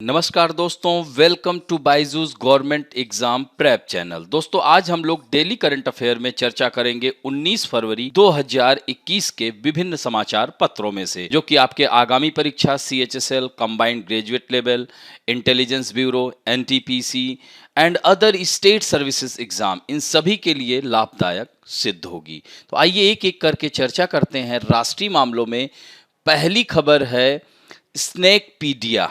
नमस्कार दोस्तों, welcome to Byju's government exam prep channel. दोस्तों आज हम लोग डेली करंट अफेयर में चर्चा करेंगे 19 फरवरी 2021 के विभिन्न समाचार पत्रों में से, जो कि आपके आगामी परीक्षा CHSL, combined graduate level, intelligence bureau, NTPC and other state services exam, इन सभी के लिए लाभदायक सिद्ध होगी। तो आइए एक एक करके चर्चा करते हैं। राष्ट्रीय मामलों में पहली खबर है स्नेकपीडिया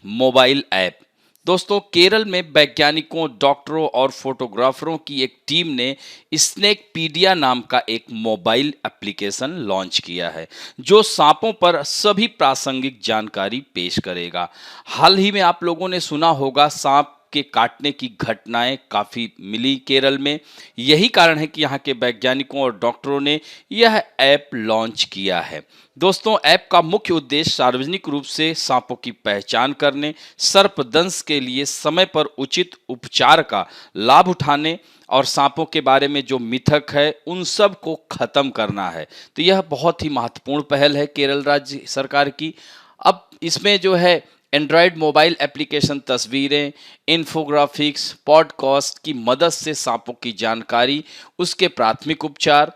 मोबाइल ऐप। दोस्तों केरल में वैज्ञानिकों, डॉक्टरों और फोटोग्राफरों की एक टीम ने स्नेकपीडिया नाम का एक मोबाइल एप्लीकेशन लॉन्च किया है, जो सांपों पर सभी प्रासंगिक जानकारी पेश करेगा। हाल ही में आप लोगों ने सुना होगा सांप के काटने की घटनाएं काफ़ी मिली केरल में। यही कारण है कि यहाँ के वैज्ञानिकों और डॉक्टरों ने यह ऐप लॉन्च किया है। दोस्तों ऐप का मुख्य उद्देश्य सार्वजनिक रूप से सांपों की पहचान करने, सर्पदंश के लिए समय पर उचित उपचार का लाभ उठाने और सांपों के बारे में जो मिथक है उन सब को खत्म करना है। तो यह बहुत ही महत्वपूर्ण पहल है केरल राज्य सरकार की। अब इसमें जो है एंड्रॉयड मोबाइल एप्लीकेशन तस्वीरें, इन्फोग्राफिक्स, पॉडकास्ट की मदद से सांपों की जानकारी, उसके प्राथमिक उपचार,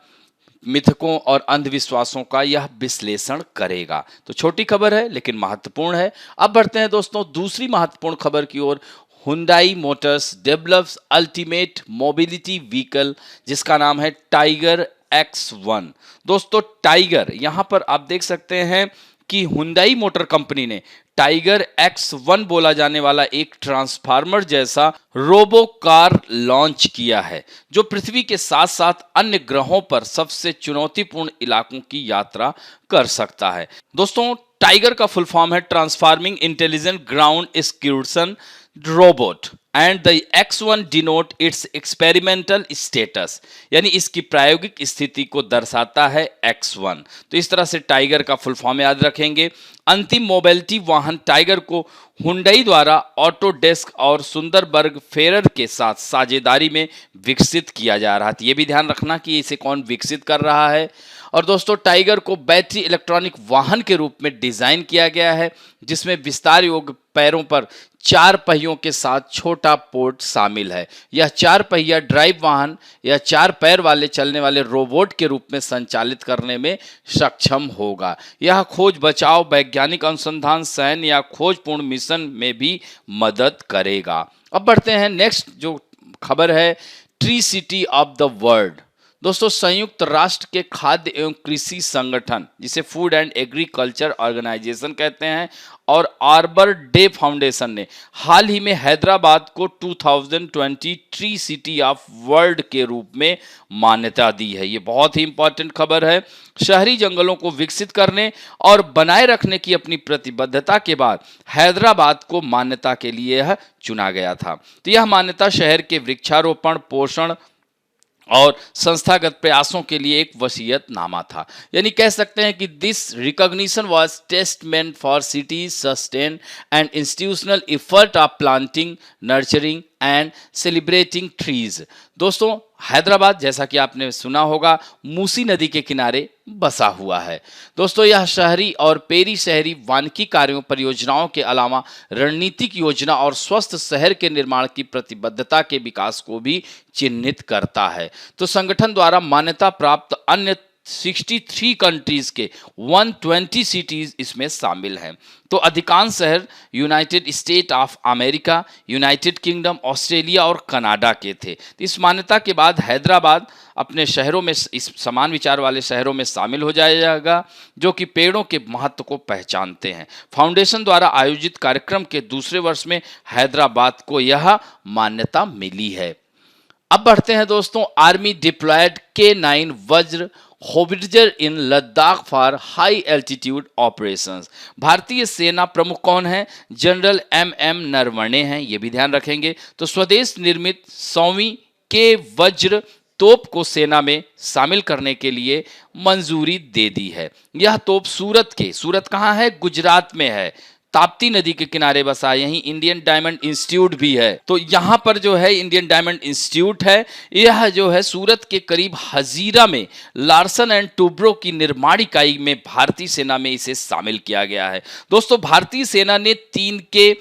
मिथकों और अंधविश्वासों का यह विश्लेषण करेगा। तो छोटी खबर है लेकिन महत्वपूर्ण है। अब बढ़ते हैं दोस्तों दूसरी महत्वपूर्ण खबर की ओर। Hyundai Motors develops ultimate mobility vehicle, जिसका नाम है टाइगर X1। दोस्तों टाइगर, यहाँ पर आप देख सकते हैं कि हुंडई मोटर कंपनी ने टाइगर X1 बोला जाने वाला एक ट्रांसफार्मर जैसा रोबो कार लॉन्च किया है, जो पृथ्वी के साथ साथ अन्य ग्रहों पर सबसे चुनौतीपूर्ण इलाकों की यात्रा कर सकता है। दोस्तों टाइगर का फुल फॉर्म है transforming intelligent ground execution robot and the X1 denote it's experimental status, यानी इसकी प्रायोगिक स्थिति को दर्शाता है X1। तो इस तरह से टाइगर का फुल फॉर्म याद रखेंगे। अंतिम मोबिलिटी वाहन टाइगर को हुंडई द्वारा ऑटोडेस्क और सुंदरबर्ग फेरर के साथ साझेदारी में विकसित किया जा रहा था। ये भी ध्यान रखना कि इसे कौन विकसित कर रहा है। और दोस्तों टाइगर को बैटरी इलेक्ट्रॉनिक वाहन के रूप में डिजाइन किया गया है, जिसमें विस्तार योग्य पैरों पर 4 पहियों के साथ छोटा पोर्ट शामिल है। यह 4 पहिया ड्राइव वाहन या 4 पैर वाले चलने वाले रोबोट के रूप में संचालित करने में सक्षम होगा। यह खोज बचाव, वैज्ञानिक अनुसंधान, सैन्य या खोजपूर्ण मिशन में भी मदद करेगा। अब बढ़ते हैं नेक्स्ट जो खबर है, tree city of the world. दोस्तों संयुक्त राष्ट्र के खाद्य एवं कृषि संगठन, जिसे फूड एंड एग्रीकल्चर ऑर्गेनाइजेशन कहते हैं, और आर्बर डे फाउंडेशन ने हाल ही में हैदराबाद को 2020 ट्री सिटी ऑफ वर्ल्ड के रूप में मान्यता दी है। ये बहुत ही इंपॉर्टेंट खबर है। शहरी जंगलों को विकसित करने और बनाए रखने की अपनी प्रतिबद्धता के बाद हैदराबाद को मान्यता के लिए यह चुना गया था। तो यह मान्यता शहर के वृक्षारोपण, पोषण और संस्थागत प्रयासों के लिए एक वसीयतनामा था। यानी कह सकते हैं कि this recognition was testament for city sustain and institutional effort of planting, nurturing and celebrating trees. दोस्तों हैदराबाद, जैसा कि आपने सुना होगा, मूसी नदी के किनारे बसा हुआ है। दोस्तों यह शहरी और पेरी शहरी वानिकी कार्यों, परियोजनाओं के अलावा रणनीतिक योजना और स्वस्थ शहर के निर्माण की प्रतिबद्धता के विकास को भी चिन्हित करता है। तो संगठन द्वारा मान्यता प्राप्त अन्य 63 कंट्रीज के 120 सिटीज इसमें शामिल हैं। तो अधिकांश शहर United state of America, United kingdom, Australia और कनाडा के थे। इस मान्यता के बाद हैदराबाद अपने शहरों में, इस समान विचार वाले शहरों में शामिल हो जाएगा, जो कि पेड़ों के महत्व को पहचानते हैं। फाउंडेशन द्वारा आयोजित कार्यक्रम के दूसरे वर्ष में हैदराबाद को यह मान्यता मिली है। अब बढ़ते हैं दोस्तों, आर्मी डिप्लॉयड K9 वज्र howitzer in Ladakh for high altitude operations. भारतीय सेना प्रमुख कौन है? जनरल MM नरवणे हैं, ये भी ध्यान रखेंगे। तो स्वदेश निर्मित 100वीं K वज्र तोप को सेना में शामिल करने के लिए मंजूरी दे दी है। यह तोप सूरत कहाँ है? गुजरात में है। ताप्ती नदी के किनारे बसा, यहीं इंडियन डायमंड इंस्टीट्यूट भी है। तो यहाँ पर जो है इंडियन डायमंड इंस्टीट्यूट है, यह जो है सूरत के करीब हजीरा में लार्सन एंड टूब्रो की निर्माण इकाई में भारतीय सेना में इसे शामिल किया गया है। दोस्तों भारतीय सेना ने 3 के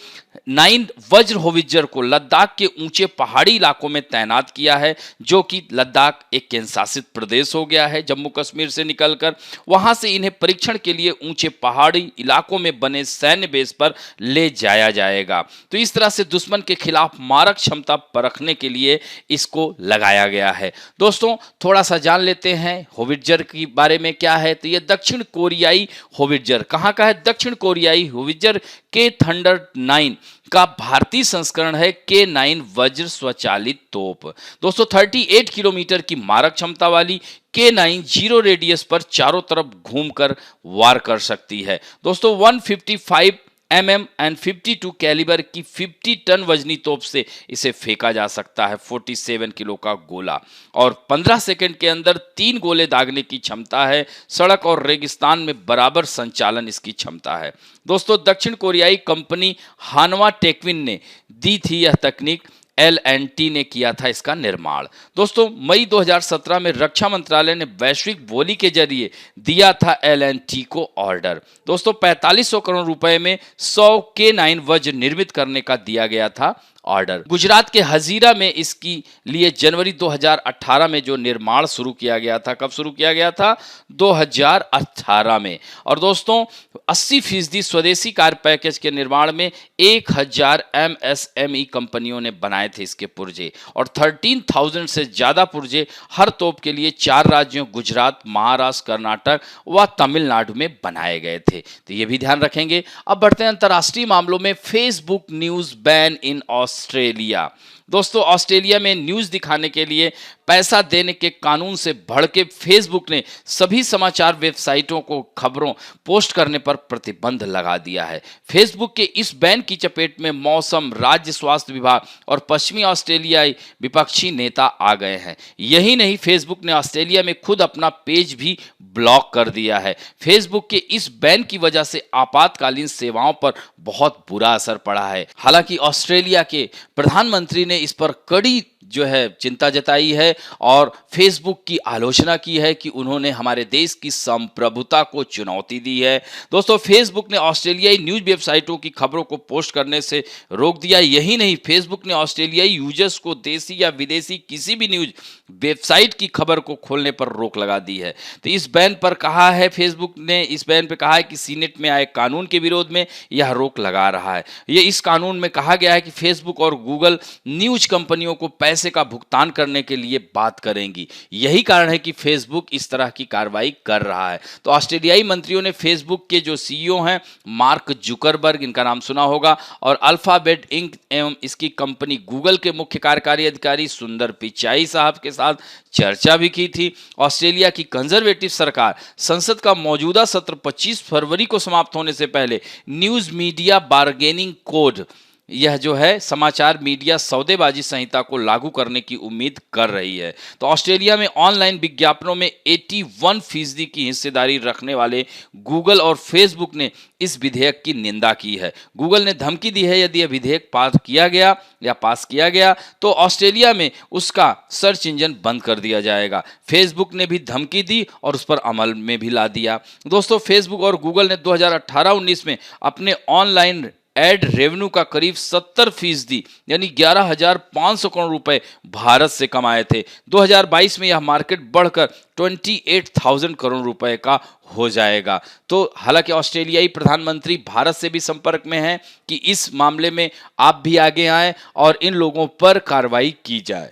9 वज्र होवित्जर को लद्दाख के ऊंचे पहाड़ी इलाकों में तैनात किया है, जो कि लद्दाख एक केंद्र शासित प्रदेश हो गया है जम्मू कश्मीर से निकलकर। वहां से इन्हें परीक्षण के लिए ऊंचे पहाड़ी इलाकों में बने सैन्य बेस पर ले जाया जाएगा। तो इस तरह से दुश्मन के खिलाफ मारक क्षमता परखने के लिए इसको लगाया गया है। दोस्तों थोड़ा सा जान लेते हैं होवित्जर के बारे में क्या है। तो ये दक्षिण कोरियाई होवित्जर कहाँ का है? दक्षिण कोरियाई होवित्जर के थंडर 9 का भारतीय संस्करण है K9 वज्र स्वचालित तोप। दोस्तों 38 किलोमीटर की मारक क्षमता वाली K9 जीरो रेडियस पर चारों तरफ घूमकर वार कर सकती है। दोस्तों 155 mm एंड 52 कैलिबर की 50 टन वजनी तोप से इसे फेंका जा सकता है 47 किलो का गोला, और 15 सेकंड के अंदर 3 गोले दागने की क्षमता है। सड़क और रेगिस्तान में बराबर संचालन इसकी क्षमता है। दोस्तों दक्षिण कोरियाई कंपनी हानवा टेक्विन ने दी थी यह तकनीक, L&T ने किया था इसका निर्माण। दोस्तों मई 2017 में रक्षा मंत्रालय ने वैश्विक बोली के जरिए दिया था L&T को ऑर्डर। दोस्तों 4500 करोड़ रुपए में 100 K9 वज्र निर्मित करने का दिया गया था ऑर्डर। गुजरात के हजीरा में इसकी लिए जनवरी 2018 में जो निर्माण शुरू किया गया था, कब शुरू किया गया था? 2018 में। और दोस्तों 80% स्वदेशी कार्य पैकेज के निर्माण में 1000 MSME कंपनियों ने बनाए थे इसके पुर्जे, और 13,000 से ज्यादा पुर्जे हर तोप के लिए 4 राज्यों गुजरात, महाराष्ट्र, कर्नाटक व तमिलनाडु में बनाए गए थे। तो ये भी ध्यान रखेंगे। अब बढ़ते हैं अंतर्राष्ट्रीय मामलों में। Facebook news ban in Australia. दोस्तों ऑस्ट्रेलिया में न्यूज दिखाने के लिए पैसा देने के कानून से भड़के फेसबुक ने सभी समाचार वेबसाइटों को खबरों पोस्ट करने पर प्रतिबंध लगा दिया है। फेसबुक के इस बैन की चपेट में मौसम, राज्य स्वास्थ्य विभाग और पश्चिमी ऑस्ट्रेलियाई विपक्षी नेता आ गए हैं। यही नहीं, फेसबुक ने ऑस्ट्रेलिया में खुद अपना पेज भी ब्लॉक कर दिया है। फेसबुक के इस बैन की वजह से आपातकालीन सेवाओं पर बहुत बुरा असर पड़ा है। हालांकि ऑस्ट्रेलिया के प्रधानमंत्री ने इस पर कड़ी जो है चिंता जताई है और फेसबुक की आलोचना की है कि उन्होंने हमारे देश की संप्रभुता को चुनौती दी है। दोस्तों फेसबुक ने ऑस्ट्रेलियाई न्यूज वेबसाइटों की खबरों को पोस्ट करने से रोक दिया। यही नहीं, फेसबुक ने ऑस्ट्रेलियाई यूजर्स को देसी या विदेशी किसी भी न्यूज वेबसाइट की खबर को खोलने पर रोक लगा दी है। तो इस बैन पर कहा है, फेसबुक ने इस बैन पर कहा है कि सीनेट में आए कानून के विरोध में यह रोक लगा रहा है। ये इस कानून में कहा गया है कि फेसबुक और गूगल न्यूज कंपनियों को पैसे का भुगतान करने के लिए बात करेंगी। यही कारण है कि फेसबुक इस तरह की कार्रवाई कर रहा है। तो ऑस्ट्रेलियाई मंत्रियों ने फेसबुक के जो सीईओ हैं मार्क जुकरबर्ग, इनका नाम सुना होगा, और अल्फाबेट इंक एवं इसकी कंपनी गूगल के मुख्य कार्यकारी अधिकारी सुंदर पिचाई साहब के साथ चर्चा भी की थी। ऑस्ट्रेलिया की कंजर्वेटिव सरकार संसद का मौजूदा सत्र 25 फरवरी को समाप्त होने से पहले न्यूज मीडिया बार्गेनिंग कोड, यह जो है समाचार मीडिया सौदेबाजी संहिता को लागू करने की उम्मीद कर रही है। तो ऑस्ट्रेलिया में ऑनलाइन विज्ञापनों में 81% की हिस्सेदारी रखने वाले गूगल और फेसबुक ने इस विधेयक की निंदा की है। गूगल ने धमकी दी है यदि यह विधेयक पास किया गया तो ऑस्ट्रेलिया में उसका सर्च इंजन बंद कर दिया जाएगा। फेसबुक ने भी धमकी दी और उस पर अमल में भी ला दिया। दोस्तों फेसबुक और गूगल ने 2018-19 में अपने ऑनलाइन एड रेवेन्यू का करीब 70% यानी 11,500 करोड़ रुपए भारत से कमाए थे। 2022 में यह मार्केट बढ़कर 28,000 करोड़ रुपए का हो जाएगा। तो हालांकि ऑस्ट्रेलियाई प्रधानमंत्री भारत से भी संपर्क में हैं कि इस मामले में आप भी आगे आएं और इन लोगों पर कार्रवाई की जाए,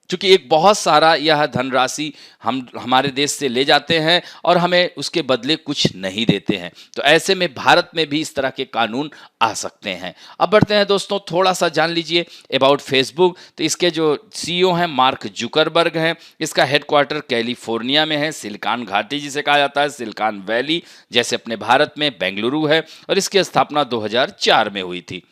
क्योंकि एक बहुत सारा यह धनराशि हम हमारे देश से ले जाते हैं और हमें उसके बदले कुछ नहीं देते हैं। तो ऐसे में भारत में भी इस तरह के कानून आ सकते हैं। अब बढ़ते हैं दोस्तों, थोड़ा सा जान लीजिए अबाउट फेसबुक। तो इसके जो सीईओ हैं मार्क जुकरबर्ग हैं। इसका हेडक्वार्टर कैलिफोर्निया में है, सिलिकॉन घाटी जिसे कहा जाता है, सिलिकॉन वैली जैसे अपने भारत में बेंगलुरु है, और इसकी स्थापना 2004 में हुई थी।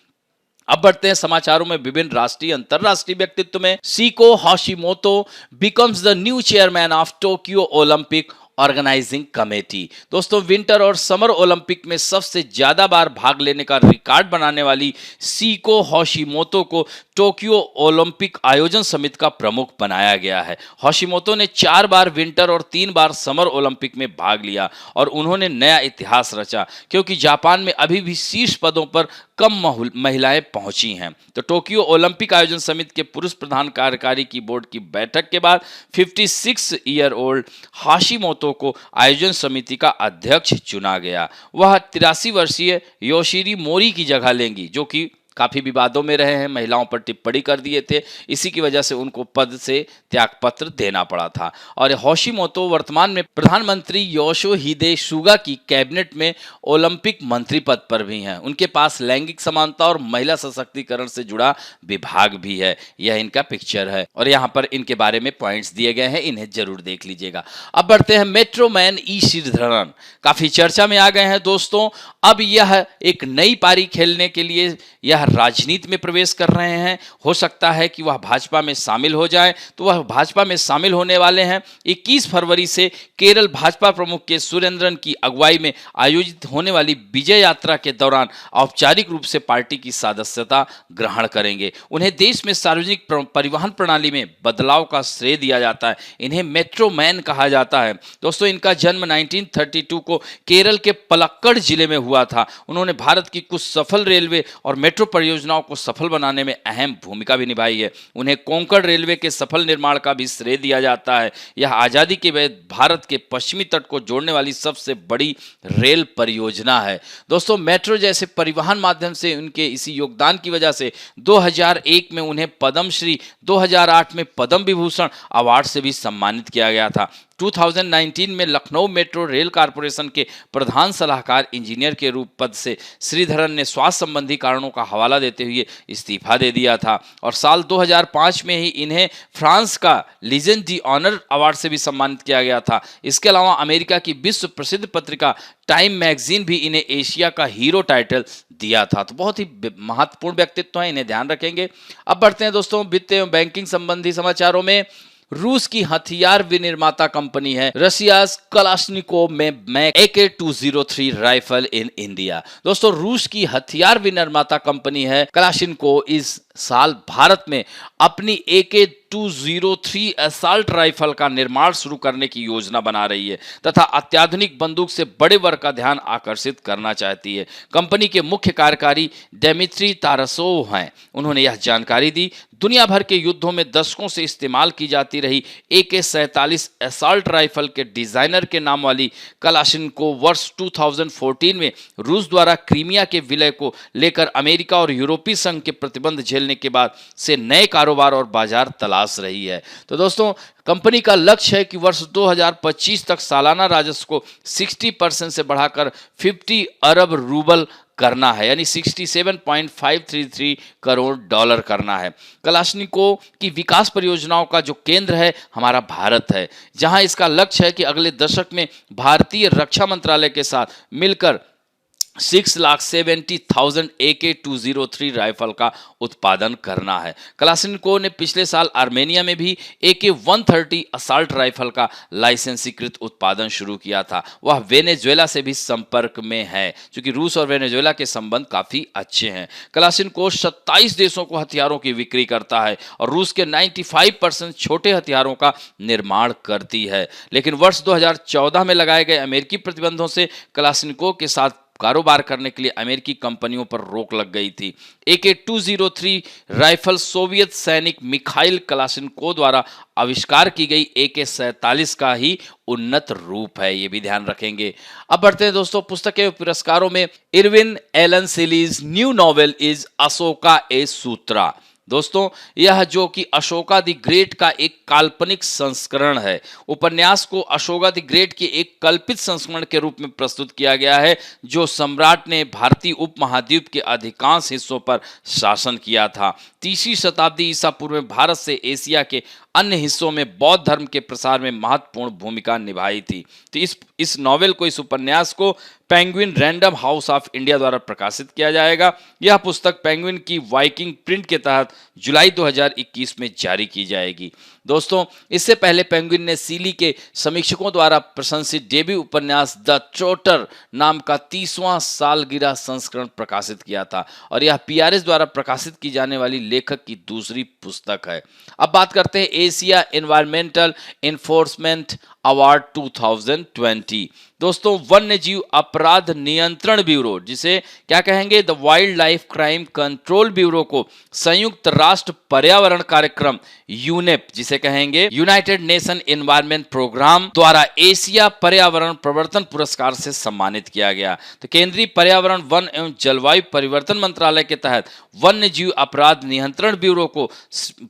अब बढ़ते हैं समाचारों में विभिन्न राष्ट्रीय अंतरराष्ट्रीय व्यक्तित्व में। Seiko Hashimoto becomes the new chairman of Tokyo Olympic organising committee. दोस्तों विंटर और समर ओलंपिक में सबसे ज्यादा बार भाग लेने का रिकॉर्ड बनाने वाली सीको हाशिमोतो को टोक्यो ओलंपिक आयोजन समिति का प्रमुख बनाया गया है। हाशिमोतो ने 4 बार विंटर और 3 बार समर ओलंपिक में भाग लिया और उन्होंने नया इतिहास रचा, क्योंकि जापान में अभी भी शीर्ष पदों पर कम महिलाएं पहुंची हैं। तो टोक्यो ओलंपिक आयोजन समिति के पुरुष प्रधान कार्यकारी की बोर्ड की बैठक के बाद 56 ईयर ओल्ड हाशिमोतो को आयोजन समिति का अध्यक्ष चुना गया। वह 83 वर्षीय योशिरी मोरी की जगह लेंगी, जो कि काफी विवादों में रहे हैं, महिलाओं पर टिप्पणी कर दिए थे, इसी की वजह से उनको पद से त्यागपत्र देना पड़ा था। और होशिमोतो वर्तमान में प्रधानमंत्री योशिहिदे सुगा की कैबिनेट में ओलंपिक मंत्री पद पर भी हैं। उनके पास लैंगिक समानता और महिला सशक्तिकरण से जुड़ा विभाग भी है। यह इनका पिक्चर है और यहाँ पर इनके बारे में पॉइंट्स दिए गए हैं, इन्हें जरूर देख लीजिएगा। अब बढ़ते हैं मेट्रो मैन ई श्रीधरन, काफी चर्चा में आ गए हैं दोस्तों। अब यह एक नई पारी खेलने के लिए यह राजनीति में प्रवेश कर रहे हैं। हो सकता है कि वह भाजपा में शामिल हो जाएं, तो वह भाजपा में शामिल होने वाले हैं। 21 फरवरी से केरल भाजपा प्रमुख के सुरेंद्रन की अगुवाई में आयोजित होने वाली विजय यात्रा के दौरान औपचारिक रूप से पार्टी की सदस्यता ग्रहण करेंगे। उन्हें देश में सार्वजनिक परिवहन प्रणाली में बदलाव का श्रेय दिया जाता है। इन्हें मेट्रो मैन कहा जाता है। दोस्तों, इनका जन्म 1932 को केरल के पलक्कड़ जिले में हुआ था। उन्होंने भारत की कुछ सफल रेलवे और मेट्रो परियोजनाओं को सफल बनाने में अहम भूमिका भी निभाई है। उन्हें कोंकण रेलवे के सफल निर्माण का भी श्रेय दिया जाता है। यह आजादी के बाद भारत के पश्चिमी तट को जोड़ने वाली सबसे बड़ी रेल परियोजना है। दोस्तों, मेट्रो जैसे परिवहन माध्यम से उनके इसी योगदान की वजह से 2001 में उन्हें पद्मश्री, 2008 में पद्म विभूषण अवार्ड से भी सम्मानित किया गया था। 2019 में लखनऊ मेट्रो रेल कॉरपोरेशन के प्रधान सलाहकार इंजीनियर के रूप पद से श्रीधरन ने स्वास्थ्य संबंधी कारणों का हवाला देते हुए इस्तीफा दे दिया था और साल 2005 में ही इन्हें फ्रांस का लीजेंड डी ऑनर अवार्ड से भी सम्मानित किया गया था। इसके अलावा अमेरिका की विश्व प्रसिद्ध पत्रिका टाइम मैगजीन भी इन्हें एशिया का हीरो टाइटल दिया था। तो बहुत ही महत्वपूर्ण व्यक्तित्व है, इन्हें ध्यान रखेंगे। अब बढ़ते हैं दोस्तों वित्तीय एवं बैंकिंग संबंधी समाचारों में। रूस की हथियार विनिर्माता कंपनी है रशियाज कलाश्निकोव में AK-203 राइफल इन इंडिया। दोस्तों, रूस की हथियार विनिर्माता कंपनी है कलाश्निकोव इस साल भारत में अपनी AK-203 असॉल्ट राइफल का निर्माण शुरू करने की योजना बना रही है तथा अत्याधुनिक बंदूक से बड़े वर्ग का ध्यान आकर्षित करना चाहती है। कंपनी के मुख्य कार्यकारी दिमित्री तारासोव हैं। उन्होंने यह जानकारी दी। दुनिया भर के युद्धों में दशकों से इस्तेमाल की जाती रही AK-47 असॉल्ट राइफल के डिजाइनर के नाम वाली कलाश्निकोव वर्ष 2014 में रूस द्वारा क्रीमिया के विलय को लेकर अमेरिका और यूरोपीय संघ के प्रतिबंध झेलने के बाद से नए कारोबार और बाजार तलाश रही है। तो दोस्तों, कंपनी का लक्ष्य है कि वर्ष 2025 तक सालाना राजस्व को 60% से बढ़ाकर 50 अरब रूबल करना है, यानी 67.533 करोड़ डॉलर करना है। कलाश्निकोव की विकास परियोजनाओं का जो केंद्र है हमारा भारत है, जहां इसका लक्ष्य है कि अगले दशक में भारतीय रक्षा मंत्रालय के साथ मिलकर 6,70,000 AK-203 राइफल का उत्पादन करना है। कलाश्निकोव ने पिछले साल आर्मेनिया में भी AK-130 असॉल्ट राइफल का लाइसेंसीकृत उत्पादन शुरू किया था। वह वेनेजुएला से भी संपर्क में है, क्योंकि रूस और वेनेजुएला के संबंध काफी अच्छे हैं। कलाश्निकोव 27 देशों को हथियारों की बिक्री करता है और रूस के 95% छोटे हथियारों का निर्माण करती है। लेकिन वर्ष 2014 में लगाए गए अमेरिकी प्रतिबंधों से कलाश्निकोव के साथ कारोबार करने के लिए अमेरिकी कंपनियों पर रोक लग गई थी। AK-203 राइफल सोवियत सैनिक मिखाइल कलाश्निकोव द्वारा आविष्कार की गई AK-47 का ही उन्नत रूप है, ये भी ध्यान रखेंगे। अब बढ़ते हैं दोस्तों पुस्तकें पुरस्कारों में। Irwin Allan Sealy's new novel is Ashoka a sutra. दोस्तों, यह जो कि अशोका द ग्रेट का एक काल्पनिक संस्करण है। उपन्यास को अशोका द ग्रेट के एक कल्पित संस्करण के रूप में प्रस्तुत किया गया है, जो सम्राट ने भारतीय उपमहाद्वीप के अधिकांश हिस्सों पर शासन किया था। 30वीं शताब्दी ईसा पूर्व में भारत से एशिया के अन्य हिस्सों में बौद्ध धर्म के प्रसार में महत्वपूर्ण भूमिका निभाई थी। तो इस नॉवेल को, इस उपन्यास को penguin random house of India द्वारा प्रकाशित किया जाएगा। यह पुस्तक पेंगुइन की वाइकिंग प्रिंट के तहत जुलाई 2021 में जारी की जाएगी। दोस्तों, इससे पहले पेंगुइन ने सीली के समीक्षकों द्वारा प्रशंसित डेब्यू उपन्यास द ट्रोटर नाम का 30वां सालगिरह संस्करण प्रकाशित किया था और यह PRS द्वारा प्रकाशित की जाने वाली लेखक की दूसरी पुस्तक है। अब बात करते हैं एशिया एनवायरमेंटल इन्फोर्समेंट अवार्ड 2020। दोस्तों, वन्य जीव अपराध नियंत्रण ब्यूरो, जिसे क्या कहेंगे, the Wild Life Crime Control bureau को संयुक्त राष्ट्र पर्यावरण कार्यक्रम यूनेप, जिसे कहेंगे यूनाइटेड नेशन एनवायरनमेंट प्रोग्राम, द्वारा एशिया पर्यावरण प्रवर्तन पुरस्कार से सम्मानित किया गया। तो केंद्रीय पर्यावरण, वन एवं जलवायु परिवर्तन मंत्रालय के तहत वन्य जीव अपराध नियंत्रण ब्यूरो को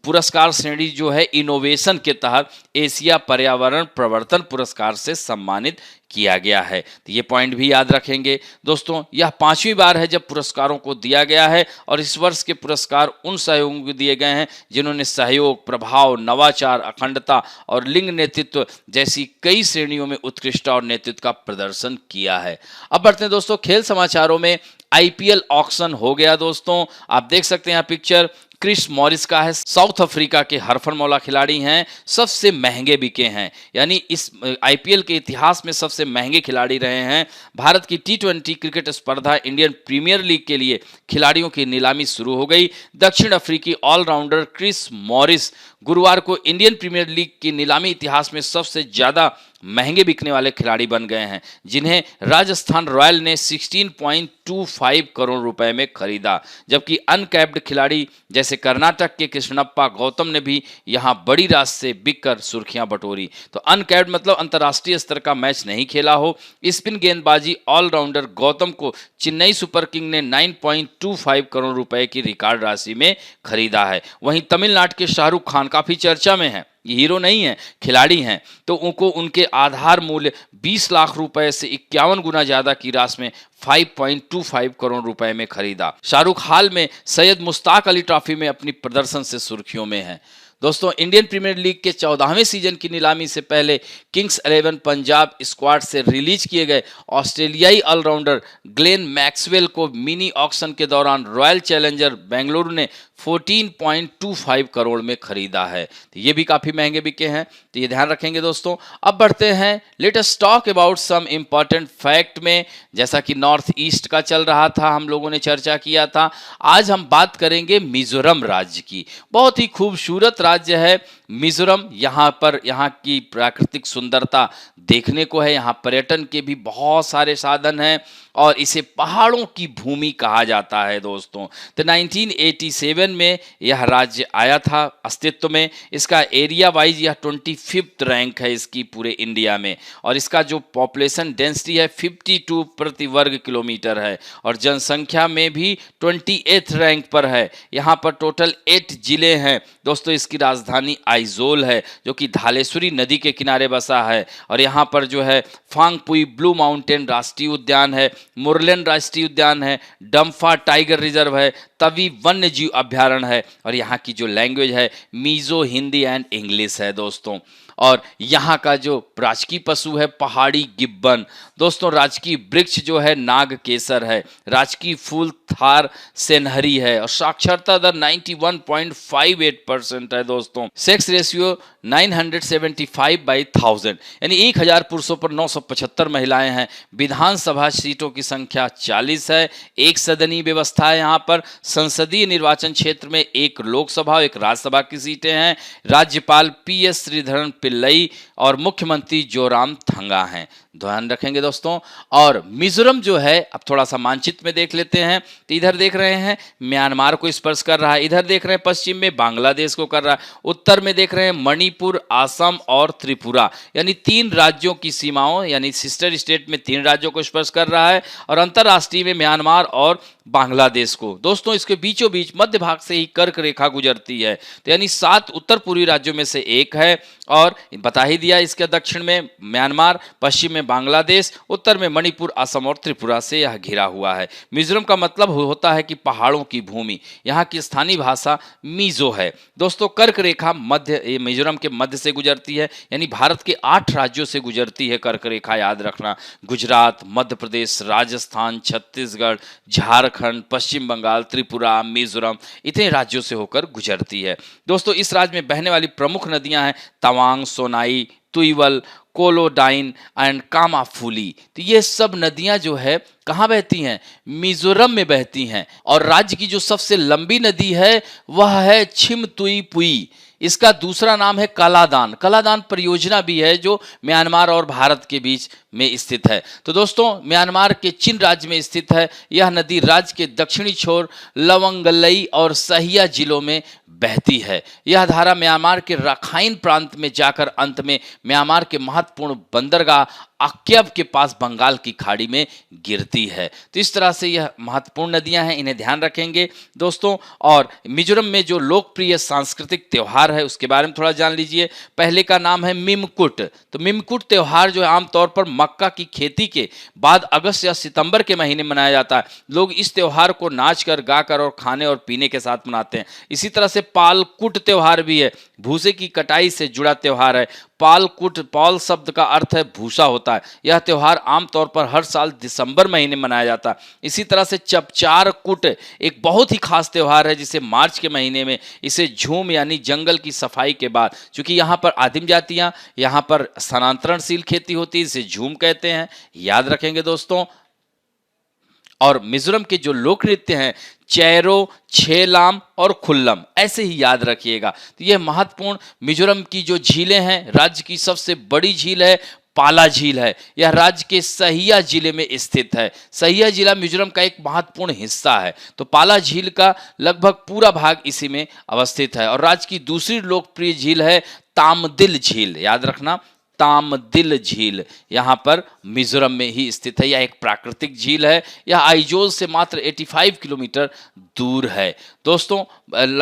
पुरस्कार श्रेणी जो है इनोवेशन के तहत एशिया पर्यावरण प्रवर्तन पुरस्कार से सम्मानित किया गया है। तो ये पॉइंट भी याद रखेंगे। दोस्तों, यह 5वीं बार है जब पुरस्कारों को दिया गया है और इस वर्ष के पुरस्कार उन सहयोगियों को दिए गए हैं जिन्होंने सहयोग, प्रभाव, नवाचार, अखंडता और लिंग नेतृत्व जैसी कई श्रेणियों में उत्कृष्टता और नेतृत्व का प्रदर्शन किया है। अब बढ़ते हैं दोस्तों खेल समाचारों में। आईपीएल ऑक्शन हो गया दोस्तों, आप देख सकते हैं यहाँ पिक्चर क्रिस मॉरिस का है, साउथ अफ्रीका के हरफनमौला खिलाड़ी हैं, सबसे महंगे बिके हैं, यानी इस आईपीएल के इतिहास में सबसे महंगे खिलाड़ी रहे हैं। भारत की टी20 क्रिकेट स्पर्धा इंडियन प्रीमियर लीग के लिए खिलाड़ियों की नीलामी शुरू हो गई। दक्षिण अफ्रीकी ऑलराउंडर क्रिस मॉरिस गुरुवार को इंडियन प्रीमियर लीग की नीलामी इतिहास में सबसे ज्यादा महंगे बिकने वाले खिलाड़ी बन गए हैं, जिन्हें राजस्थान रॉयल ने 16.25 करोड़ रुपए में खरीदा, जबकि अनकैप्ड खिलाड़ी जैसे कर्नाटक के कृष्णप्पा गौतम ने भी यहां बड़ी राशि से बिककर सुर्खियां बटोरी। तो अनकैप्ड मतलब अंतर्राष्ट्रीय स्तर का मैच नहीं खेला हो। स्पिन गेंदबाजी ऑलराउंडर गौतम को चेन्नई सुपर किंग ने 9.25 करोड़ रुपए की रिकॉर्ड राशि में खरीदा है। वहीं तमिलनाडु के शाहरुख खान काफी चर्चा में हैं, ये हीरो नहीं है, खिलाड़ी हैं, तो उनको उनके आधार मूल्य 20 लाख रुपए से 51 गुना ज्यादा की राशि में 5.25 करोड़ रुपए में खरीदा। शाहरुख हाल में सैयद मुश्ताक अली ट्रॉफी में अपनी प्रदर्शन से सुर्खियों में है। दोस्तों, इंडियन प्रीमियर लीग के 14वें सीजन की नीलामी से पहले किंग्स 11 पंजाब स्क्वाड से रिलीज किए गए ऑस्ट्रेलियाई ऑलराउंडर ग्लेन मैक्सवेल को मिनी ऑक्शन के दौरान रॉयल चैलेंजर बेंगलुरु ने 14.25 करोड़ में खरीदा है। तो ये भी काफी महंगे बिके हैं, तो ये ध्यान रखेंगे दोस्तों। अब बढ़ते हैं let us talk about some important fact में। जैसा कि नॉर्थ ईस्ट का चल रहा था, हम लोगों ने चर्चा किया था, आज हम बात करेंगे मिजोरम राज्य की। बहुत ही खूबसूरत राज्य है मिजोरम। यहाँ पर यहाँ की प्राकृतिक सुंदरता देखने को है, यहाँ पर्यटन के भी बहुत सारे साधन हैं और इसे पहाड़ों की भूमि कहा जाता है दोस्तों। तो 1987 में यह राज्य आया था अस्तित्व में। इसका एरिया वाइज यह 25th रैंक है इसकी पूरे इंडिया में, और इसका जो पॉपुलेशन डेंसिटी है 52 प्रति वर्ग किलोमीटर है, और जनसंख्या में भी 28th रैंक पर है। यहाँ पर टोटल 8 जिले हैं दोस्तों। इसकी राजधानी आइजोल है जो कि धालेश्वरी नदी के किनारे बसा है, और यहाँ पर जो है फांगपुई ब्लू माउंटेन राष्ट्रीय उद्यान है, मुरलेन राष्ट्रीय उद्यान है, डम्फा टाइगर रिजर्व है, तवी वन्य जीव अभ्यारण्य है, और यहाँ की जो लैंग्वेज है मीजो हिंदी एंड इंग्लिश है दोस्तों। और यहाँ का जो राजकीय पशु है पहाड़ी गिब्बन दोस्तों। राजकीय वृक्ष जो है नाग केसर है, राजकीय फूल थार सेनहरी है, और साक्षरता दर 91.58% है दोस्तों। सेक्स रेशियो 975/1000, यानी 1000 पुरुषों पर 975 महिलाएं हैं। विधानसभा सीटों की संख्या 40 है। एक सदनीय व्यवस्था है यहाँ पर। संसदीय निर्वाचन क्षेत्र में एक लोकसभा और एक राज्यसभा की सीटें हैं। राज्यपाल PS श्रीधरन पिल्लई और मुख्यमंत्री जोराम थंगा हैं, ध्यान रखेंगे दोस्तों। और मिजोरम जो है, अब थोड़ा सा मानचित्र में देख लेते हैं, तो इधर देख रहे हैं म्यांमार को स्पर्श कर रहा है, इधर देख रहे हैं पश्चिम में बांग्लादेश को कर रहा है, उत्तर में देख रहे हैं मणिपुर, असम और त्रिपुरा, यानी 3 राज्यों की सीमाओं, यानी सिस्टर स्टेट में 3 राज्यों को स्पर्श कर रहा है, और अंतर्राष्ट्रीय में म्यांमार और बांग्लादेश को। दोस्तों, इसके बीचों बीच मध्य भाग से ही कर्क रेखा गुजरती है, तो यानी 7 उत्तर पूर्वी राज्यों में से एक है, और बता ही दिया इसके दक्षिण में म्यांमार, पश्चिम में बांग्लादेश, उत्तर में मणिपुर, असम और त्रिपुरा से यह घिरा हुआ है। मिजोरम का मतलब होता है कि पहाड़ों की भूमि। यहाँ की स्थानीय भाषा मीजो है दोस्तों। कर्क रेखा मध्य मिजोरम के मध्य से गुजरती है, यानी भारत के 8 राज्यों से गुजरती है कर्क रेखा, याद रखना। गुजरात, मध्य प्रदेश, राजस्थान, छत्तीसगढ़, झारखंड, पश्चिम बंगाल, त्रिपुरा, मिजोरम, इतने राज्यों से होकर गुजरती है दोस्तों। इस राज्य में बहने वाली प्रमुख नदियां हैं तवांग, सोनाई, तुईवल, कोलोडाइन एंड कामाफूली। तो ये सब नदियां जो है कहाँ बहती हैं? मिजोरम में बहती हैं। और राज्य की जो सबसे लंबी नदी है वह है छिमतुईपुई। इसका दूसरा नाम है कलादान। कलादान परियोजना भी है जो म्यांमार और भारत के बीच में स्थित है। तो दोस्तों, म्यांमार के चिन राज्य में स्थित है। यह नदी राज्य के दक्षिणी छोर लवंगलई और सहिया जिलों में बहती है। यह धारा म्यांमार के राखाइन प्रांत में जाकर अंत में म्यांमार के महत्वपूर्ण बंदरगाह अक्यब के पास बंगाल की खाड़ी में गिरती है। तो इस तरह से यह महत्वपूर्ण नदियां हैं, इन्हें ध्यान रखेंगे दोस्तों। और मिजोरम में जो लोकप्रिय सांस्कृतिक त्यौहार है उसके बारे में थोड़ा जान लीजिए। पहले का नाम है मिमकुट। तो मिमकुट त्यौहार जो है आमतौर पर मक्का की खेती के बाद अगस्त या सितंबर के महीने मनाया जाता है। लोग इस त्यौहार को नाचकर, गाकर और खाने और पीने के साथ मनाते हैं। इसी तरह से पालकुट त्यौहार भी है, भूसे की कटाई से जुड़ा त्यौहार है। पालकुट, पाल शब्द का अर्थ है भूसा होता है। यह त्यौहार आमतौर पर हर साल दिसंबर महीने मनाया जाता है। इसी तरह से चपचार कुट एक बहुत ही खास त्यौहार है जिसे मार्च के महीने में, इसे झूम यानी जंगल की सफाई के बाद, क्योंकि यहाँ पर आदिम जातियाँ, यहाँ पर स्थानांतरणशील खेती होती है, इसे झूम कहते हैं, याद रखेंगे दोस्तों। और मिजोरम के जो लोक नृत्य हैं चैरो, छेलाम और खुल्लम, ऐसे ही याद रखिएगा। तो यह महत्वपूर्ण मिजोरम की जो झीलें हैं, राज्य की सबसे बड़ी झील है पाला झील है। यह राज्य के सहिया जिले में स्थित है। सहिया जिला मिजोरम का एक महत्वपूर्ण हिस्सा है। तो पाला झील का लगभग पूरा भाग इसी में अवस्थित है। और राज्य की दूसरी लोकप्रिय झील है तामदिल झील, याद रखना, तामदिल झील यहाँ पर मिजोरम में ही स्थित है। यह एक प्राकृतिक झील है। यह आइजोल से मात्र 85 किलोमीटर दूर है। दोस्तों,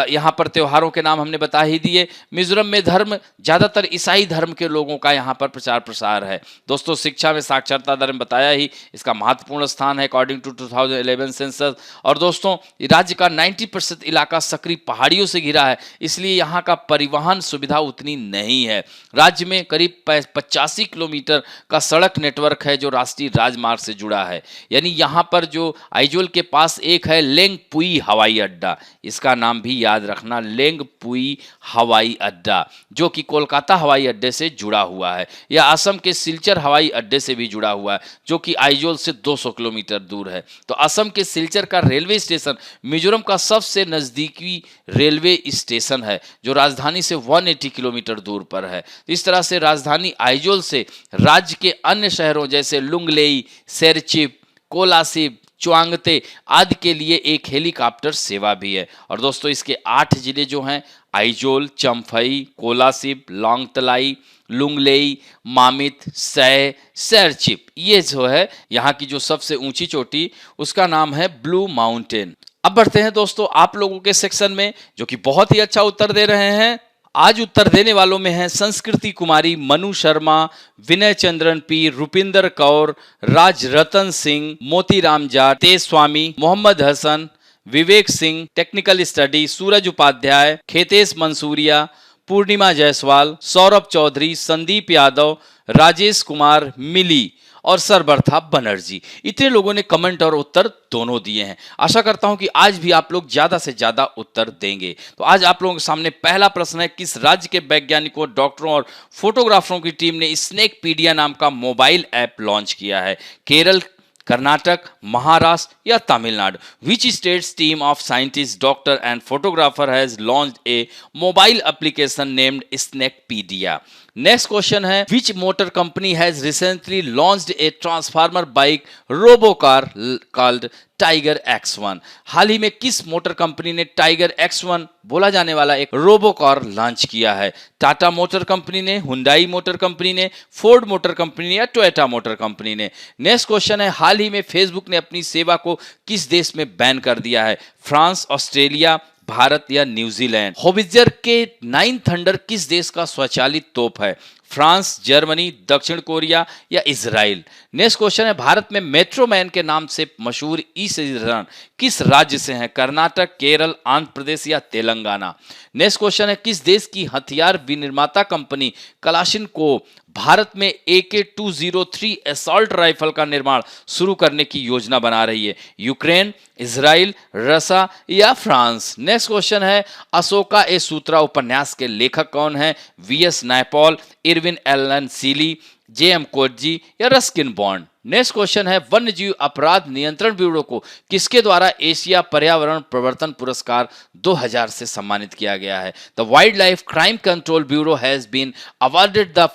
यहाँ पर त्योहारों के नाम हमने बता ही दिए। मिजोरम में धर्म ज़्यादातर ईसाई धर्म के लोगों का यहाँ पर प्रचार प्रसार है। दोस्तों, शिक्षा में साक्षरता दर में बताया ही, इसका महत्वपूर्ण स्थान है अकॉर्डिंग टू 2011 सेंसस। और दोस्तों, राज्य का 90% इलाका सक्रिय पहाड़ियों से घिरा है, इसलिए यहाँ का परिवहन सुविधा उतनी नहीं है। राज्य में करीब 85 किलोमीटर का सड़क नेटवर्क है जो राष्ट्रीय राजमार्ग से जुड़ा है। यानी यहाँ पर जो आइजोल के पास एक है लेंगपुई हवाई अड्डा, इसका नाम भी याद रखना, लेंगपुई हवाई अड्डा, जो कि कोलकाता हवाई अड्डे से जुड़ा हुआ है। यह असम के सिलचर हवाई अड्डे से भी जुड़ा हुआ है जो कि आइजोल से 200 किलोमीटर दूर है। तो असम के सिलचर का रेलवे स्टेशन मिजोरम का सबसे नजदीकी रेलवे स्टेशन है जो राजधानी से 180 किलोमीटर दूर पर है। इस तरह से राजधानी आइजोल से राज्य के अन्य शहरों जैसे लुंगलेई, सेरचिप, कोलासिब, च्वांगते आदि के लिए एक हेलीकॉप्टर सेवा भी है। और दोस्तों, इसके 8 जिले जो हैं आइजोल, चम्फई, कोलासिब, लोंगतलाई, लुंगलेई, मामित, सै, सेरचिप, ये जो है यहाँ की जो सबसे ऊंची चोटी, उसका नाम है ब्लू माउंटेन। अब बढ़ते हैं दोस्तों आप लोगों के सेक्शन में जो कि बहुत ही अच्छा उत्तर दे रहे हैं। आज उत्तर देने वालों में हैं संस्कृति कुमारी, मनु शर्मा, विनय चंद्रन पी, रुपिंदर कौर, राज रतन सिंह, मोतीराम जाट, तेज स्वामी, मोहम्मद हसन, विवेक सिंह, टेक्निकल स्टडी, सूरज उपाध्याय, खेतेश मंसूरिया, पूर्णिमा जायसवाल, सौरभ चौधरी, संदीप यादव, राजेश कुमार, मिली और सरबर्था बनर्जी। इतने लोगों ने कमेंट और उत्तर दोनों दिए हैं। आशा करता हूं कि आज भी आप लोग ज्यादा से ज्यादा उत्तर देंगे। तो आज आप लोगों के सामने पहला प्रश्न है, किस राज्य के वैज्ञानिकों, डॉक्टरों और फोटोग्राफरों की टीम ने स्नेकपीडिया नाम का मोबाइल ऐप लॉन्च किया है? केरल, कर्नाटक, महाराष्ट्र या Tamil Nadu? Which state's team of scientists, doctor and photographer has launched a mobile application named Snakepedia? Next question है, which motor company has recently launched a transformer bike robocar called tiger X1? हाल ही में किस motor company ने tiger X1 बोला जाने वाला एक रोबोकार launch किया है? टाटा मोटर कंपनी ने, हुंडई मोटर कंपनी ने, फोर्ड मोटर कंपनी ने या टोयोटा मोटर कंपनी ने? नेक्स्ट क्वेश्चन है, हाल ही में फेसबुक ने अपनी सेवा को किस देश में बैन कर दिया है? फ्रांस, ऑस्ट्रेलिया, भारत या न्यूजीलैंड? होवित्जर के 9 थंडर किस देश का स्वचालित तोप है? फ्रांस, जर्मनी, दक्षिण कोरिया या इजराइल? नेक्स्ट क्वेश्चन है, भारत में मेट्रो मैन के नाम से मशहूर ई सिटीजन किस राज्य से हैं? कर्नाटक, केरल, आंध्र प्रदेश या तेलंगाना? नेक्स्ट क्वेश्चन है, किस देश की हथियार विनिर्माता कंपनी कलाशिनकोव भारत में AK-203 असॉल्ट राइफल का निर्माण शुरू करने की योजना बना रही है? यूक्रेन, इजराइल, रसिया या फ्रांस? नेक्स्ट क्वेश्चन है, अशोका ए सूत्रा उपन्यास के लेखक कौन है? VS Naipaul, Irwin Allan Sealy, JM Coetzee या रस्किन बॉन्ड। नेक्स्ट क्वेश्चन है, वन्यजीव अपराध नियंत्रण ब्यूरो को किसके द्वारा एशिया पर्यावरण प्रवर्तन पुरस्कार 2000 से सम्मानित किया गया है? The Wild Life Crime Control Bureau has been awarded the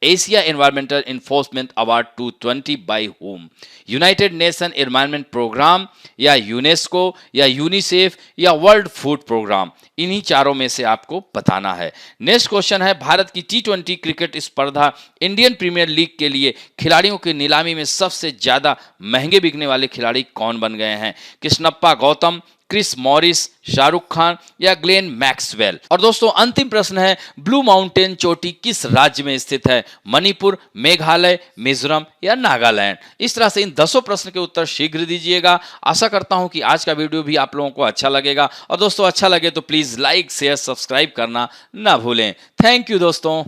Asia Environmental Enforcement Award 220 by whom? United Nation Environment Programme या यूनेस्को या यूनिसेफ या वर्ल्ड फूड प्रोग्राम? इन्हीं चारों में से आपको बताना है। नेक्स्ट क्वेश्चन है, भारत की T20 क्रिकेट स्पर्धा इंडियन प्रीमियर लीग के लिए खिलाड़ियों की नीलामी में सबसे ज्यादा महंगे बिकने वाले खिलाड़ी कौन बन गए हैं? कृष्णप्पा गौतम, क्रिस मॉरिस, शाहरुख खान या ग्लेन मैक्सवेल? और दोस्तों अंतिम प्रश्न है, ब्लू माउंटेन चोटी किस राज्य में स्थित है? मणिपुर, मेघालय, मिजोरम या नागालैंड? इस तरह से इन 10 प्रश्न के उत्तर शीघ्र दीजिएगा। आशा करता हूं कि आज का वीडियो भी आप लोगों को अच्छा लगेगा, और दोस्तों अच्छा लगे तो प्लीज लाइक शेयर सब्सक्राइब करना ना भूलें। थैंक यू दोस्तों।